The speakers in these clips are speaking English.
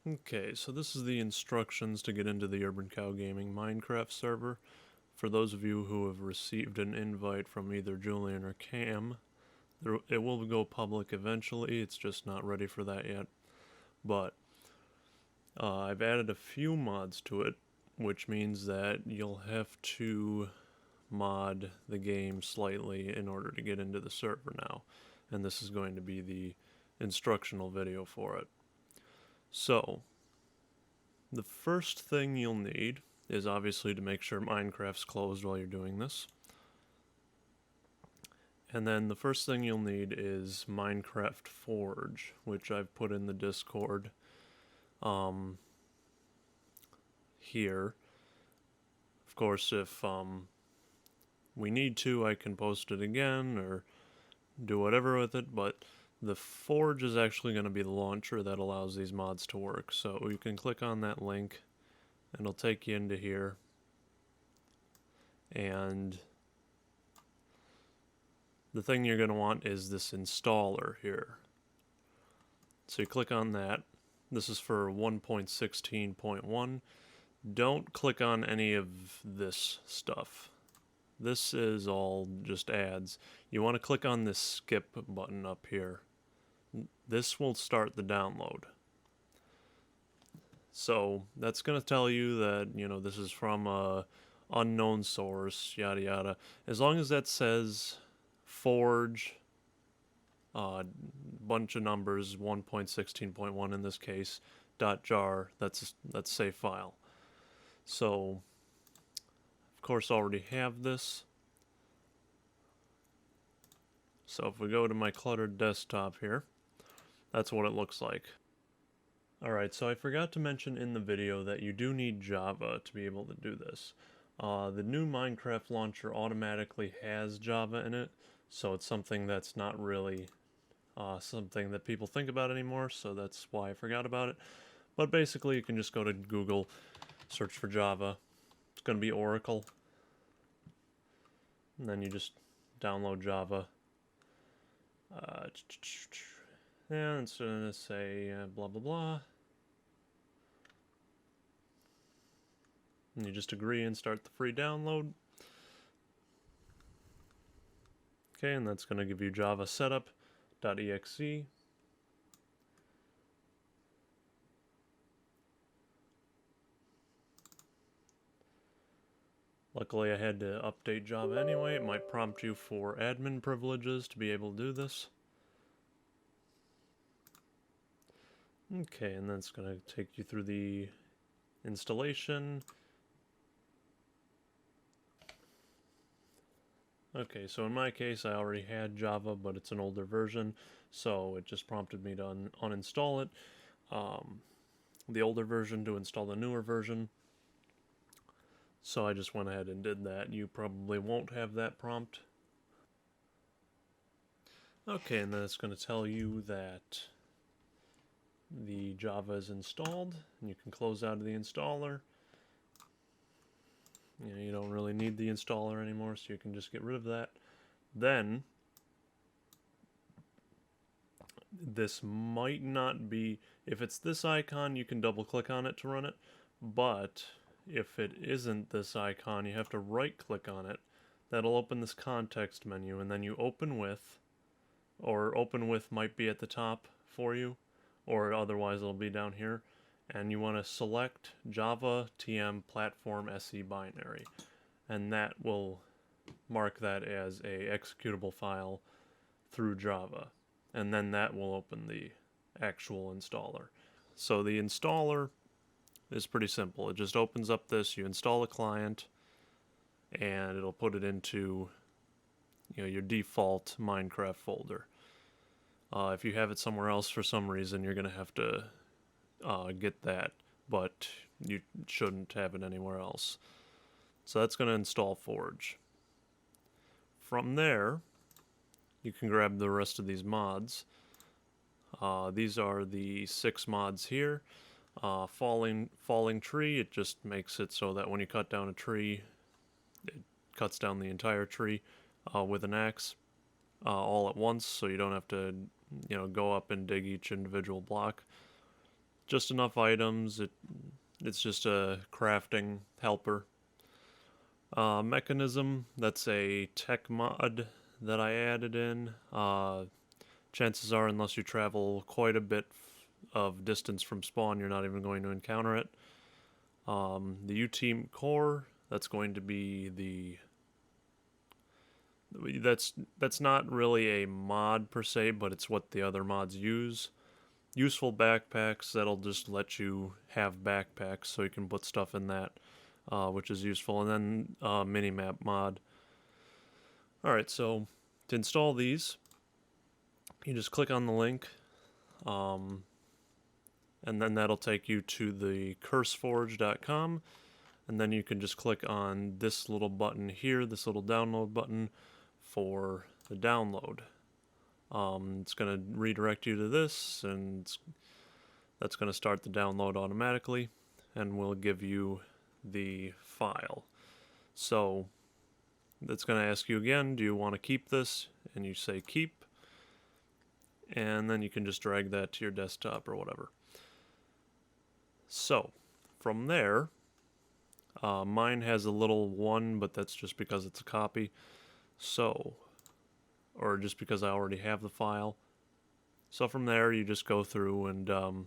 Okay, so this is the instructions to get into the UrbanCowGaming Minecraft server. For those of you who have received an invite from either Julian or Cam, it will go public eventually, it's just not ready for that yet. But I've added a few mods to it, which means that you'll have to mod the game slightly in order to get into the server now. And this is going to be the instructional video for it. So, the first thing you'll need is obviously to make sure Minecraft's closed while you're doing this. And then the first thing you'll need is Minecraft Forge, which I've put in the Discord here. Of course, if we need to, I can post it again or do whatever with it, but the Forge is actually going to be the launcher that allows these mods to work. So you can click on that link and it'll take you into here. And the thing you're going to want is this installer here. So you click on that. This is for 1.16.1. Don't click on any of this stuff. This is all just ads. You want to click on this skip button up here. This will start the download. So that's going to tell you that, this is from a unknown source, yada yada. As long as that says Forge, bunch of numbers, 1.16.1 in this case, .jar, that's save file. So, of course, I already have this. So if we go to my cluttered desktop here, that's what it looks like. Alright, so I forgot to mention in the video that you do need Java to be able to do this. The new Minecraft launcher automatically has Java in it, so it's something that's not really something that people think about anymore, so that's why I forgot about it. But basically, you can just go to Google, search for Java. It's going to be Oracle. And then you just download Java. And it's going to say blah blah blah. And you just agree and start the free download. Okay, and that's going to give you Java setup.exe. Luckily I had to update Java anyway. It might prompt you for admin privileges to be able to do this. Okay, and then it's going to take you through the installation. Okay, so in my case I already had Java, but it's an older version, so it just prompted me to uninstall it. The older version to install the newer version. So I just went ahead and did that. You probably won't have that prompt. Okay, and then it's going to tell you that the Java is installed, and you can close out of the installer. You don't really need the installer anymore, so you can just get rid of that. Then, this might not be, if it's this icon, you can double click on it to run it, but if it isn't this icon, you have to right click on it. That'll open this context menu, and then you open with, or open with might be at the top for you, or otherwise it'll be down here, and you want to select Java TM Platform SE binary, and that will mark that as a executable file through Java, and then that will open the actual installer. So the installer is pretty simple. It just opens up this, you install a client, and it'll put it into your default Minecraft folder. If you have it somewhere else for some reason, you're going to have to get that, but you shouldn't have it anywhere else. So that's going to install Forge. From there, you can grab the rest of these mods. These are the 6 mods here. Falling tree, it just makes it so that when you cut down a tree, it cuts down the entire tree with an axe all at once, so you don't have to go up and dig each individual block. just enough items. It's just a crafting helper. Mechanism, that's a tech mod that I added in. Chances are, unless you travel quite a bit of distance from spawn, you're not even going to encounter it. The U-Team core, that's going to be that's not really a mod per se, but it's what the other mods use. Useful backpacks, that'll just let you have backpacks so you can put stuff in that, which is useful. And then minimap mod. Alright, so to install these, you just click on the link, and then that'll take you to the curseforge.com, and then you can just click on this little button here, this little download button for the download. It's going to redirect you to this, and that's going to start the download automatically, and will give you the file. So it's going to ask you again, do you want to keep this? And you say keep, and then you can just drag that to your desktop or whatever. So from there, mine has a little 1, but that's just because it's a copy. So, or just because I already have the file. So from there, you just go through and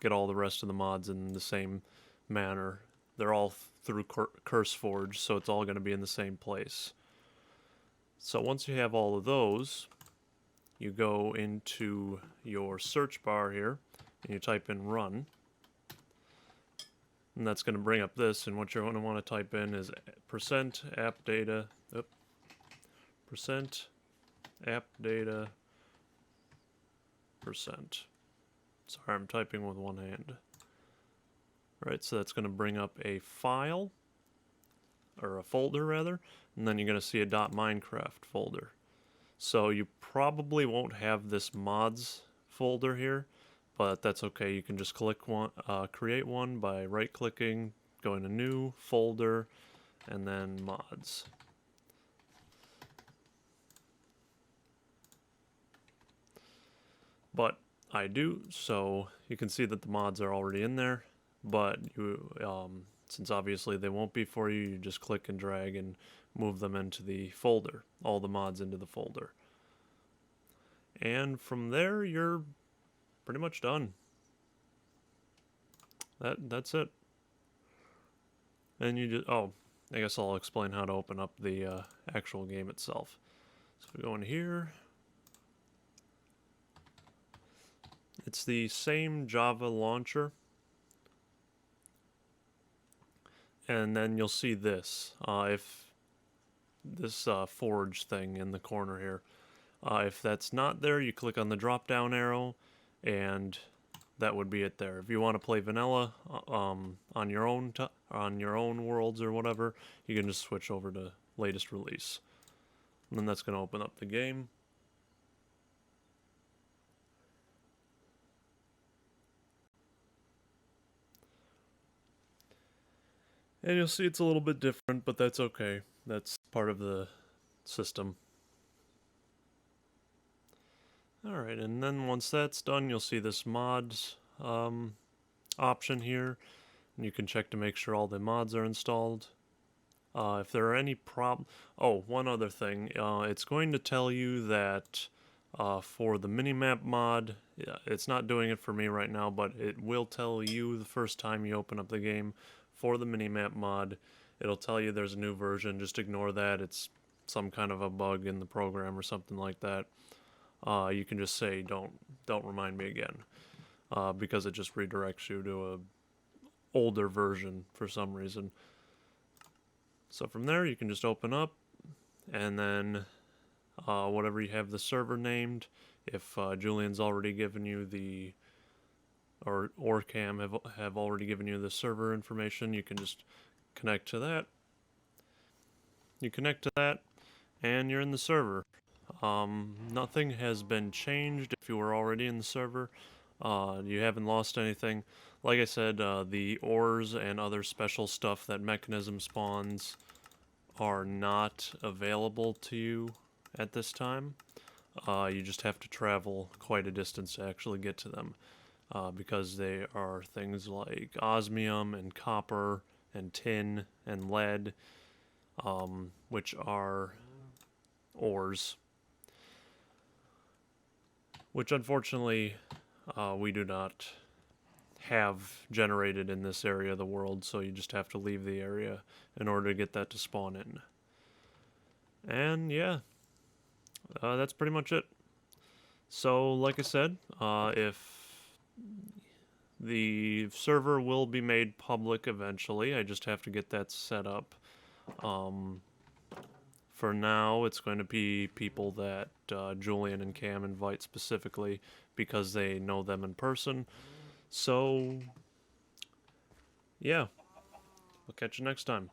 get all the rest of the mods in the same manner. They're all through CurseForge, so it's all going to be in the same place. So once you have all of those, you go into your search bar here, and you type in run. And that's going to bring up this, and what you're going to want to type in is %appdata, %appdata %. Sorry, I'm typing with one hand. Right, so that's going to bring up a file, or a folder rather, and then you're going to see a .minecraft folder. So you probably won't have this mods folder here, but that's okay. You can just create one by right-clicking, going to New, Folder, and then Mods. But I do, so you can see that the mods are already in there, but since obviously they won't be for you, you just click and drag and move them into the folder, all the mods into the folder. And from there, you're pretty much done. That's it. And you just, I guess I'll explain how to open up the actual game itself. So we go in here. It's the same Java launcher. And then you'll see this. If this forge thing in the corner here. If that's not there, you click on the drop-down arrow, and that would be it there. If you want to play vanilla on your own worlds or whatever, you can just switch over to latest release. And then that's going to open up the game. And you'll see it's a little bit different, but that's okay. That's part of the system. Alright, and then once that's done, you'll see this mods option here. And you can check to make sure all the mods are installed. If there are any one other thing. It's going to tell you that for the minimap mod, it's not doing it for me right now, but it will tell you the first time you open up the game. For the minimap mod, it'll tell you there's a new version. Just ignore that. It's some kind of a bug in the program or something like that. You can just say don't remind me again, because it just redirects you to a older version for some reason. So from there you can just open up, and then whatever you have the server named, if Julian's already given you the or Orcam have already given you the server information, you can just connect to that. You connect to that, and you're in the server. Nothing has been changed if you were already in the server. You haven't lost anything. Like I said, the ores and other special stuff that Mechanism spawns are not available to you at this time. You just have to travel quite a distance to actually get to them. because they are things like osmium and copper and tin and lead, which are ores, which unfortunately we do not have generated in this area of the world, so you just have to leave the area in order to get that to spawn in. And yeah, that's pretty much it. So, like I said, if the server will be made public eventually, I just have to get that set up. For now, it's going to be people that Julian and Cam invite specifically because they know them in person. So, yeah, I'll catch you next time.